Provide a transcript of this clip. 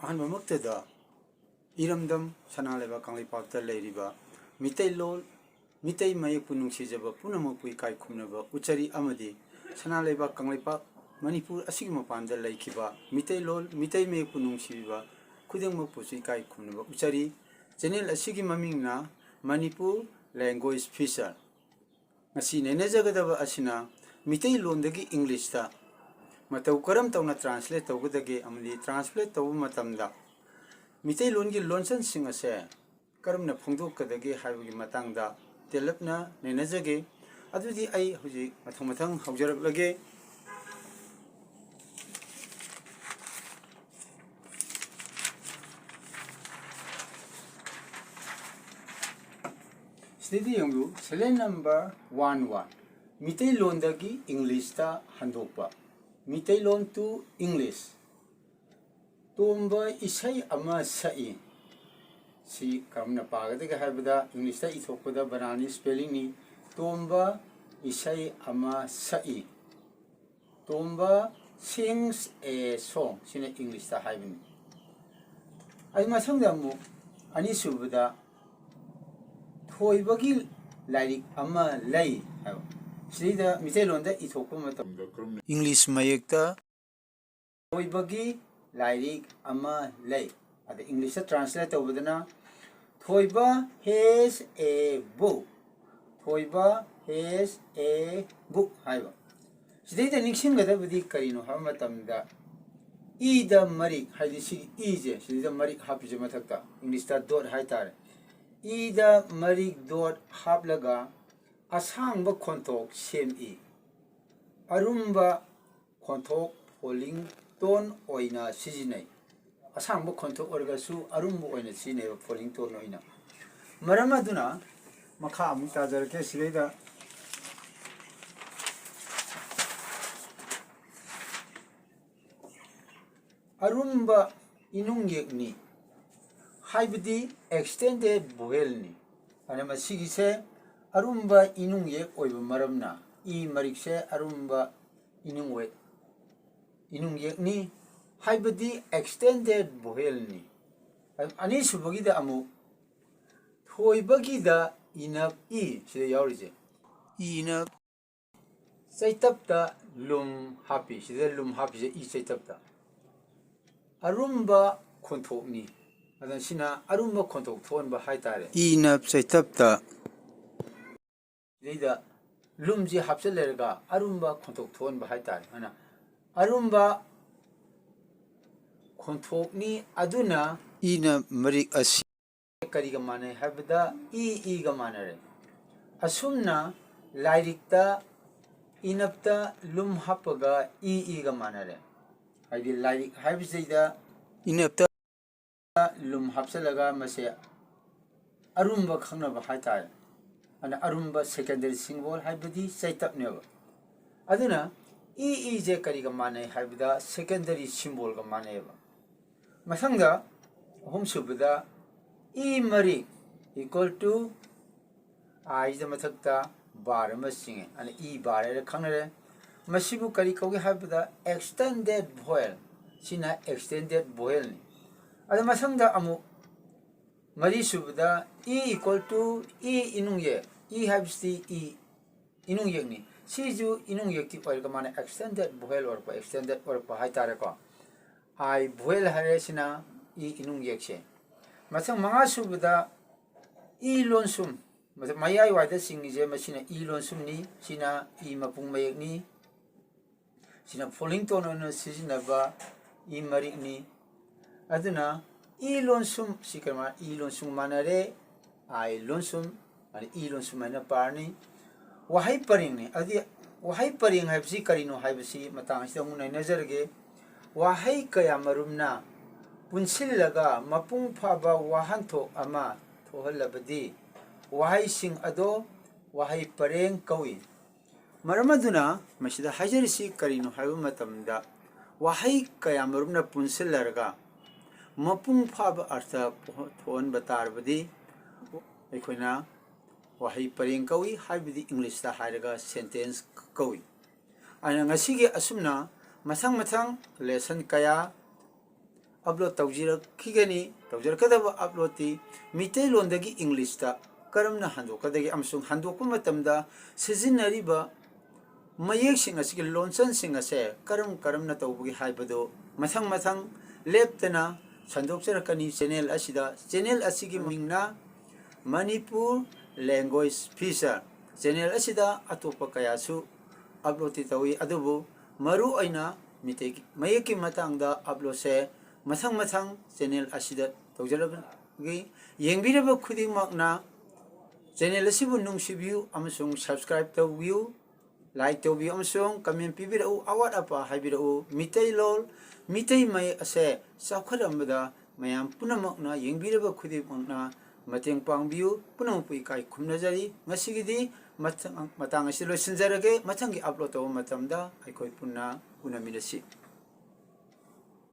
ꯑꯍꯥꯟꯕꯃꯛꯇꯗ ꯏꯔꯝꯗꯝ ꯁꯅꯥꯂꯩꯕꯥꯛ ꯀꯪꯂꯩꯄꯥꯛꯇ ꯂꯩꯔꯤꯕ ꯃꯤꯇꯩꯂꯣꯟ ꯃꯤꯇꯩ ꯃꯌꯦꯛꯄꯨ ꯅꯨꯡꯁꯤꯖꯕ ꯄꯨꯝꯅꯃꯛꯄꯨ ꯏꯀꯥꯏ ꯈꯨꯝꯅꯕ ꯎꯆꯔꯤ ꯑꯃꯗꯤ ꯁꯅꯥꯂꯩꯕꯥꯛ ꯀꯪꯂꯩꯄꯥꯛ ꯃꯅꯤꯄꯨꯔ ꯑꯁꯤꯒꯤ ꯃꯄꯥꯟꯗ ꯂꯩꯈꯤꯕ ꯃꯤꯇꯩꯂꯣꯟ ꯃꯤꯇꯩ ꯃꯌꯦꯛꯄꯨ ꯅꯨꯡꯁꯤꯕꯤꯕ ꯈꯨꯗꯤꯡꯃꯛꯄꯨꯁꯨ ꯏꯀꯥꯏ ꯈꯨꯝꯅꯕ ꯎꯆꯔꯤ ꯆꯦꯅꯦꯜ ꯑꯁꯤꯒꯤ ꯃꯃꯤꯡꯅ ꯃꯅꯤꯄꯨꯔ ꯂꯦꯡꯒ꯭ꯋꯦꯖ ꯐꯤꯆꯔ ꯉꯁꯤ ꯅꯩꯅꯖꯒꯗꯕ ꯑꯁꯤꯅ ꯃꯤꯇꯩꯂꯣꯟꯗꯒꯤ ꯏꯪꯂꯤꯁꯇ ꯃꯇꯧ ꯀꯔꯝ ꯇꯧꯅ ꯇ꯭ꯔꯥꯟꯁꯂꯦꯠ ꯇꯧꯒꯗꯒꯦ ꯑꯃꯗꯤ ꯇ꯭ꯔꯥꯟꯁꯂꯦꯠ ꯇꯧꯕ ꯃꯇꯝꯗ ꯃꯤꯇꯩꯂꯣꯟꯒꯤ ꯂꯣꯟꯆꯟꯁꯤꯡ ꯑꯁꯦ ꯀꯔꯝꯅ ꯐꯣꯡꯗꯣꯛꯀꯗꯒꯦ ꯍꯥꯏꯕꯒꯤ ꯃꯇꯥꯡꯗ ꯇꯦꯜꯂꯞꯅ ꯅꯩꯅꯖꯒꯦ ꯑꯗꯨꯗꯤ ꯑꯩ ꯍꯧꯖꯤꯛ ꯃꯊꯪ ꯍꯧꯖꯔꯛꯂꯒꯦ ꯁꯤꯗꯤ ꯌꯦꯡꯂꯨ ꯁꯦꯂꯦꯟ ꯅꯝꯕꯔ 11 ꯃꯤꯇꯩꯂꯣꯟꯗꯒꯤ ꯏꯪꯂꯤꯁꯇ ꯍꯟꯗꯣꯛꯄ ꯃꯤꯇꯩꯂꯣꯟ ꯇꯨ ꯏꯪꯂꯤꯁ ꯇꯣꯝꯕ ꯏꯁꯩ ꯑꯃ ꯁꯛꯏ ꯁꯤ ꯀꯔꯝꯅ ꯄꯥꯒꯗꯒꯦ ꯍꯥꯏꯕꯗ ꯏꯪꯂꯤꯁꯇ ꯏꯊꯣꯛꯄꯗ ꯕꯅꯥꯅꯤ ꯁ꯭ꯄꯦꯂꯤꯡꯅꯤ ꯇꯣꯝꯕ ꯏꯁꯩ ꯑꯃ ꯁꯛꯏ ꯇꯣꯝꯕ sings a song sina English ta haibini ai masangda mu ani subada thoibagi lairik ama lay haiba sida mitelonda ithokpa matamda English mayekta thoibagi lairik ama lay ada English ta translate tawbadana thoiba has a book thoiba has a book haiba sidai ningsinggadabadi karino haba matamda ida marik haidi si ije sidida marik hapije mathakta English ta dot haitare ida marik dot haplaga asangba khontok sem I arumba khontok polling ton oina sijinai asangba khontok orgasu arumba oina sijinai polling ton oina maramaduna makha amu tajarke sidida arumba inung yekni haibidi extended vowel ni ana masigi se arumba inung yek oiba maramna I marik se arumba inung yekni haibidi extended vowel ni ani subagi da amu thoibagi da inap I sida yaurije inap saitapta lum happy sida lum happy se I saitapta arumba kontok ni adan sina arumba kontok thonba haitare ina chaitapta leida lumji hapselerga arumba kontok thonba haitare ana arumba kontok ni aduna ina marik asi kariga mane habda I ga manare asumna lairikta inapta lum hapaga I ga manare haidi lairik haibisida inapta lum hapsalaga mase arumba khangnaba haitare ana arumba secondary symbol haibidi saitapneba aduna je kariga mane haibida secondary symbol ga maneba masangda hom subada mari equal to I the mathakta bar ma singe ana bar re khangnare masibu kari kauge haibida extended vowel sina extended vowel ni ada masangda amu mari subda equal to inung ye habsti inung ye ni siju inung ye ti oil mana extended vowel or extended or haitare ko I vowel hare sina inung ye che masang manga subda lonsum masang mayai waida singi je masina lonsum ni sina mapung mayek ni sina falling tone on sijinaba marik ni aduna lonsum sikama lonsum manare lonsum ani lonsum mana parni wahai paring ni adi wahai paring haibsi karino haibsi matang sida ngunai nazarge wahai kaya marumna punsillaga mapung phaba wahanto ama thohalabadi wahai sing ado wahai pareng kawi maramaduna masida hajarisi karino haibu matamda wahai kaya marumna punsillarga mapung phaba artha thon batarbadi aikoina wahai pareng kawi haibidi English ta hairaga sentence kawi ana ngasige asumna masang lesson kaya upload tawjirꯛꯈꯤꯒꯅꯤ tawjirꯛꯀꯗꯕ upload ꯇꯤ ꯃꯤꯇꯩꯂꯣꯟꯗꯒꯤ ꯏꯪꯂꯤꯁꯇ ꯀꯔꯝꯅ ꯍꯟꯗꯣꯛꯀꯗꯒꯦ ꯑꯃꯁꯨꯡ ꯍꯟꯗꯣꯛꯄ ꯃꯇꯝꯗ ꯁꯤꯖꯤꯟꯅꯔꯤꯕ ꯃꯌꯦꯛꯁꯤꯡ ꯑꯁꯤꯒꯤ ꯂꯣꯟꯆꯟꯁꯤꯡ ꯑꯁꯦ ꯀꯔꯝꯅ ꯇꯧꯕꯒꯦ ꯍꯥꯏꯕꯗꯨ ꯃꯊꯪ ꯂꯦꯞꯇꯅ ꯁꯟꯗꯣꯛꯆꯔꯛꯀꯅꯤ ꯆꯦꯅꯦꯜ ꯑꯁꯤꯒꯤ ꯃꯤꯡꯅ ꯃꯅꯤꯄꯨꯔ ꯂꯦꯡꯒ꯭ꯋꯦꯖ ꯐꯤꯆꯔ ꯆꯦꯅꯦꯜ ꯑꯁꯤꯗ ꯑꯇꯣꯞꯄ ꯀꯌꯥꯁꯨ upload ꯇꯧꯏ ꯑꯗꯨꯕꯨ ꯃꯔꯨ ꯑꯣꯏꯅ ꯃꯤꯇꯩ ꯃꯌꯦꯛꯀꯤ ꯃꯇꯥꯡꯗ uploadꯁꯦ ꯃꯊꯪ ꯆꯦꯅꯦꯜ ꯑꯁꯤꯗ ꯇꯧꯖꯔꯕꯒꯤ ꯌꯦꯡꯕꯤꯔꯕ ꯈꯨꯗꯤꯡꯃꯛꯅ ꯆꯦꯅꯦꯜ ꯑꯁꯤꯕꯨ ꯅꯨꯡꯁꯤꯕꯤꯌꯨ ꯑꯃꯁꯨꯡ subscribe ꯇꯧꯕꯤꯌꯨ like ꯇꯧꯕꯤꯌꯨ ꯑꯃꯁꯨꯡ comment ꯄꯤꯕꯤꯔꯛꯎ ꯑꯋꯥꯠ ꯑꯄꯥ ꯍꯥꯏꯕꯤꯔꯛꯎ ꯃꯤꯇꯩꯂꯣꯟ ꯃꯤꯇꯩ ꯃꯌꯦꯛ ꯑꯁꯦ ꯆꯥꯎꯈꯠꯂꯝꯕꯗ ꯃꯌꯥꯝ ꯄꯨꯝꯅꯃꯛꯅ ꯌꯦꯡꯕꯤꯔꯕ ꯈꯨꯗꯤꯡꯃꯛꯅ ꯃꯇꯦꯡ ꯄꯥꯡꯕꯤꯌꯨ ꯄꯨꯝꯅꯃꯛꯄꯨ ꯏꯀꯥꯏ ꯈꯨꯝꯅꯖꯔꯤ ꯉꯁꯤꯒꯤꯗꯤ ꯃꯇꯥꯡ ꯑꯁꯤ ꯂꯣꯏꯁꯤꯟꯖꯔꯒꯦ ꯃꯊꯪꯒꯤ upload ꯇꯧꯕ ꯃꯇꯝꯗ ꯑꯩꯈꯣꯏ ꯄꯨꯟꯅ ꯎꯅꯃꯤꯟꯅꯁꯤ